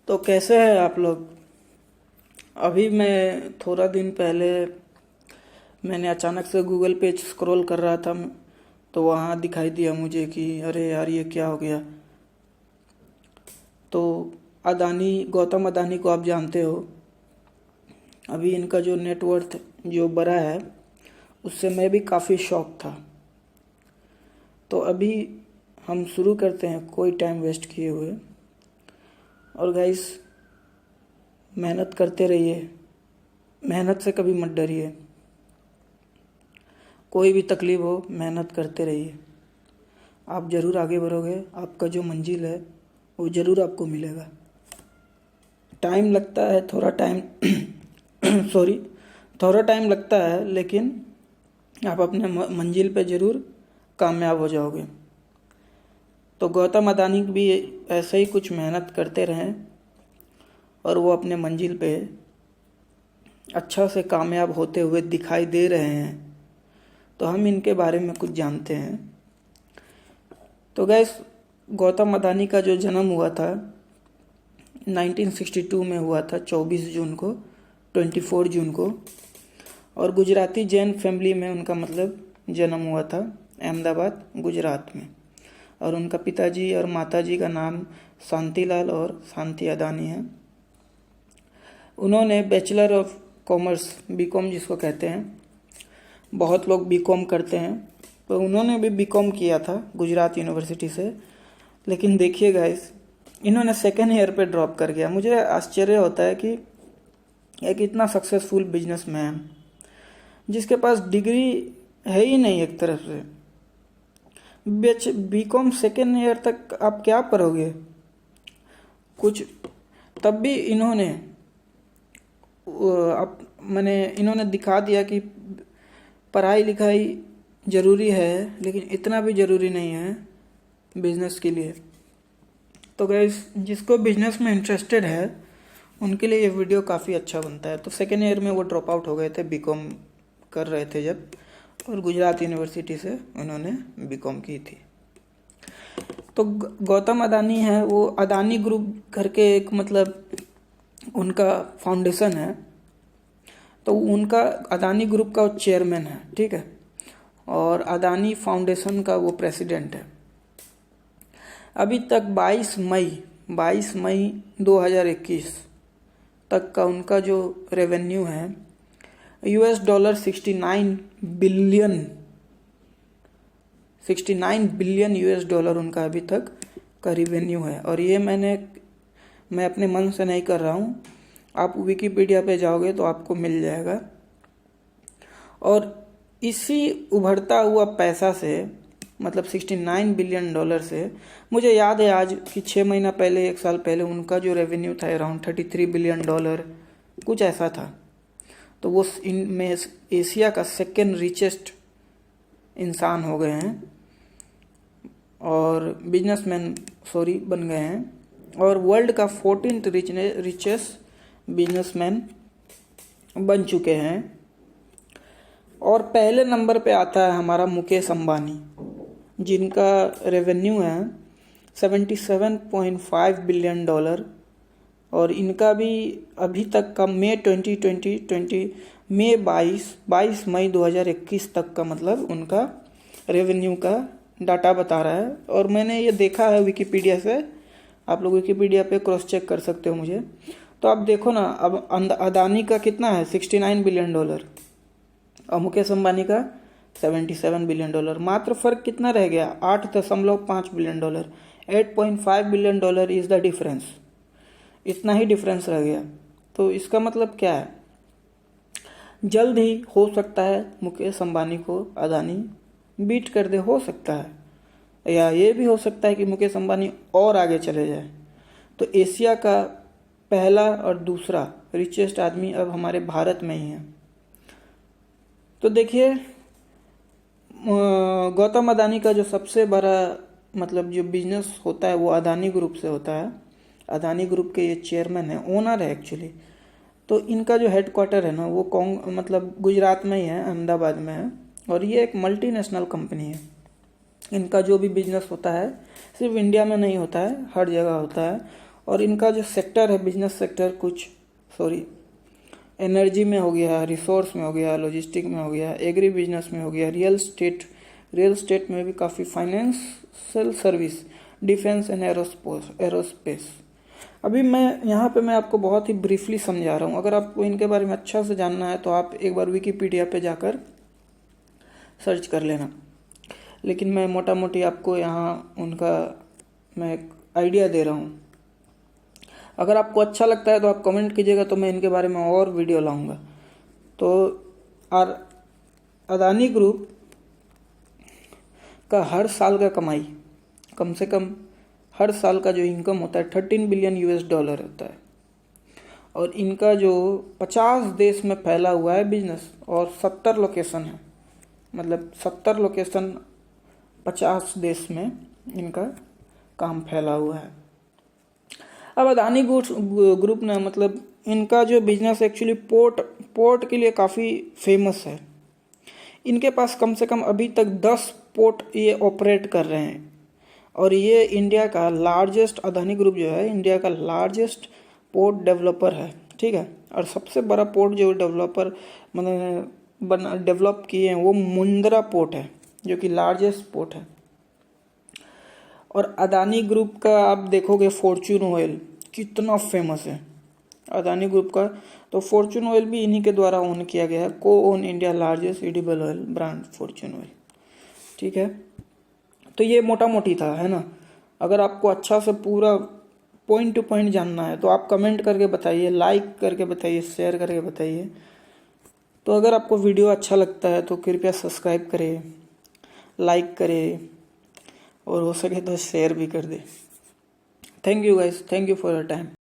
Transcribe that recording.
तो कैसे हैं आप लोग। अभी मैं थोड़ा दिन पहले मैंने अचानक से गूगल पे स्क्रॉल कर रहा था, तो वहाँ दिखाई दिया मुझे कि अरे यार ये क्या हो गया। तो अदानी, गौतम अदानी को आप जानते हो। अभी इनका जो नेटवर्थ जो बड़ा है, उससे मैं भी काफ़ी शॉक था। तो अभी हम शुरू करते हैं कोई टाइम वेस्ट किए हुए। और गाइस, मेहनत करते रहिए, मेहनत से कभी मत डरिए। कोई भी तकलीफ हो, मेहनत करते रहिए। आप ज़रूर आगे बढ़ोगे, आपका जो मंजिल है वो ज़रूर आपको मिलेगा। टाइम लगता है, थोड़ा टाइम सॉरी, थोड़ा टाइम लगता है, लेकिन आप अपने मंजिल पे ज़रूर कामयाब हो जाओगे। तो गौतम अदानी भी ऐसे ही कुछ मेहनत करते रहें और वो अपने मंजिल पे अच्छा से कामयाब होते हुए दिखाई दे रहे हैं। तो हम इनके बारे में कुछ जानते हैं। तो गैस, गौतम अदानी का जो जन्म हुआ था 1962 में हुआ था, 24 जून को, 24 जून को। और गुजराती जैन फैमिली में उनका जन्म हुआ था, अहमदाबाद गुजरात में। और उनका पिताजी और माताजी का नाम शांतिलाल और शांति अदानी है। उन्होंने बैचलर ऑफ कॉमर्स, बीकॉम जिसको कहते हैं, बहुत लोग बीकॉम करते हैं, तो उन्होंने भी बीकॉम किया था गुजरात यूनिवर्सिटी से। लेकिन देखिए गाइस, इन्होंने सेकेंड ईयर पे ड्रॉप कर गया। मुझे आश्चर्य होता है कि एक इतना सक्सेसफुल बिजनेसमैन जिसके पास डिग्री है ही नहीं, एक तरफ से बीकॉम सेकेंड ईयर तक आप क्या पढ़ोगे कुछ। तब भी इन्होंने इन्होंने दिखा दिया कि पढ़ाई लिखाई ज़रूरी है, लेकिन इतना भी ज़रूरी नहीं है बिजनेस के लिए। तो गाइस, जिसको बिजनेस में इंटरेस्टेड है उनके लिए ये वीडियो काफ़ी अच्छा बनता है। तो सेकेंड ईयर में वो ड्रॉप आउट हो गए थे, बीकॉम कर रहे थे जब, और गुजरात यूनिवर्सिटी से उन्होंने बीकॉम की थी। तो गौतम अदानी है, वो अदानी ग्रुप करके एक उनका फाउंडेशन है। तो उनका अदानी ग्रुप का वो चेयरमैन है, ठीक है। और अदानी फाउंडेशन का वो प्रेसिडेंट है। अभी तक 22 मई 2021 तक का उनका जो रेवेन्यू है $69 बिलियन $69 बिलियन उनका अभी तक का रेवेन्यू है। और ये मैं अपने मन से नहीं कर रहा हूँ, आप विकिपीडिया पे जाओगे तो आपको मिल जाएगा। और इसी उभरता हुआ पैसा से, $69 बिलियन से, मुझे याद है आज कि 6 महीना पहले, 1 साल पहले उनका जो रेवेन्यू था अराउंड $33 बिलियन, कुछ ऐसा था। तो वो इनमें एशिया का सेकेंड रिचेस्ट इंसान हो गए हैं और बिजनेसमैन बन गए हैं। और वर्ल्ड का 14th रिचेस्ट बिजनेसमैन बन चुके हैं। और पहले नंबर पे आता है हमारा मुकेश अंबानी, जिनका रेवेन्यू है $77.5 बिलियन। और इनका भी अभी तक का मई 22 मई 2021 तक का उनका रेवेन्यू का डाटा बता रहा है। और मैंने ये देखा है विकिपीडिया से, आप लोग विकिपीडिया पे क्रॉस चेक कर सकते हो मुझे। तो आप देखो ना, अब अदानी का कितना है, $69 बिलियन, और मुकेश अंबानी का $77 बिलियन। मात्र फर्क कितना रह गया, $8.5 billion. $8.5 billion is the difference. इतना ही डिफरेंस रह गया। तो इसका मतलब क्या है, जल्द ही हो सकता है मुकेश अंबानी को अदानी बीट कर दे, हो सकता है। या ये भी हो सकता है कि मुकेश अंबानी और आगे चले जाए। तो एशिया का पहला और दूसरा रिचेस्ट आदमी अब हमारे भारत में ही है। तो देखिए, गौतम अदानी का जो सबसे बड़ा जो बिजनेस होता है वो अदानी ग्रुप से होता है। अदानी ग्रुप के ये चेयरमैन है, ओनर है एक्चुअली। तो इनका जो हेडक्वार्टर है ना, वो गुजरात में ही है, अहमदाबाद में है। और ये एक मल्टीनेशनल कंपनी है। इनका जो भी बिजनेस होता है सिर्फ इंडिया में नहीं होता है, हर जगह होता है। और इनका जो सेक्टर है, बिजनेस सेक्टर, कुछ एनर्जी में हो गया, रिसोर्स में हो गया, लॉजिस्टिक में हो गया, एग्री बिजनेस में हो गया, रियल स्टेट में भी काफ़ी, financial service, defence and aerospace. अभी मैं यहाँ पे मैं आपको बहुत ही ब्रीफली समझा रहा हूँ। अगर आपको इनके बारे में अच्छा से जानना है तो आप एक बार विकिपीडिया पे जाकर सर्च कर लेना, लेकिन मैं मोटा मोटी आपको यहाँ उनका मैं एक आइडिया दे रहा हूँ। अगर आपको अच्छा लगता है तो आप कमेंट कीजिएगा, तो मैं इनके बारे में और वीडियो लाऊंगा। तो अदानी ग्रुप का हर साल का कमाई, कम से कम हर साल का जो इनकम होता है 13 बिलियन US$ होता है। और इनका जो 50 देश में फैला हुआ है बिजनेस, और 70 लोकेशन है, मतलब 70 लोकेशन 50 देश में इनका काम फैला हुआ है। अब अदानी ग्रुप ने, मतलब इनका जो बिजनेस एक्चुअली पोर्ट के लिए काफ़ी फेमस है। इनके पास कम से कम अभी तक 10 पोर्ट ये ऑपरेट कर रहे हैं, और ये इंडिया का लार्जेस्ट, अदानी ग्रुप जो है इंडिया का लार्जेस्ट पोर्ट डेवलपर है, ठीक है। और सबसे बड़ा पोर्ट जो डेवलप किए हैं वो मुंद्रा पोर्ट है, जो कि लार्जेस्ट पोर्ट है। और अदानी ग्रुप का आप देखोगे फॉर्च्यून ऑयल कितना फेमस है अदानी ग्रुप का, तो फॉर्च्यून ऑयल भी इन्हीं के द्वारा ओन किया गया है, को own India largest edible oil brand Fortune oil, ठीक है। तो ये मोटा मोटी था, है ना। अगर आपको अच्छा से पूरा पॉइंट टू पॉइंट जानना है तो आप कमेंट करके बताइए, लाइक करके बताइए, शेयर करके बताइए। तो अगर आपको वीडियो अच्छा लगता है तो कृपया सब्सक्राइब करें, लाइक करें, और हो सके तो शेयर भी कर दें। Thank you guys, thank you for your time.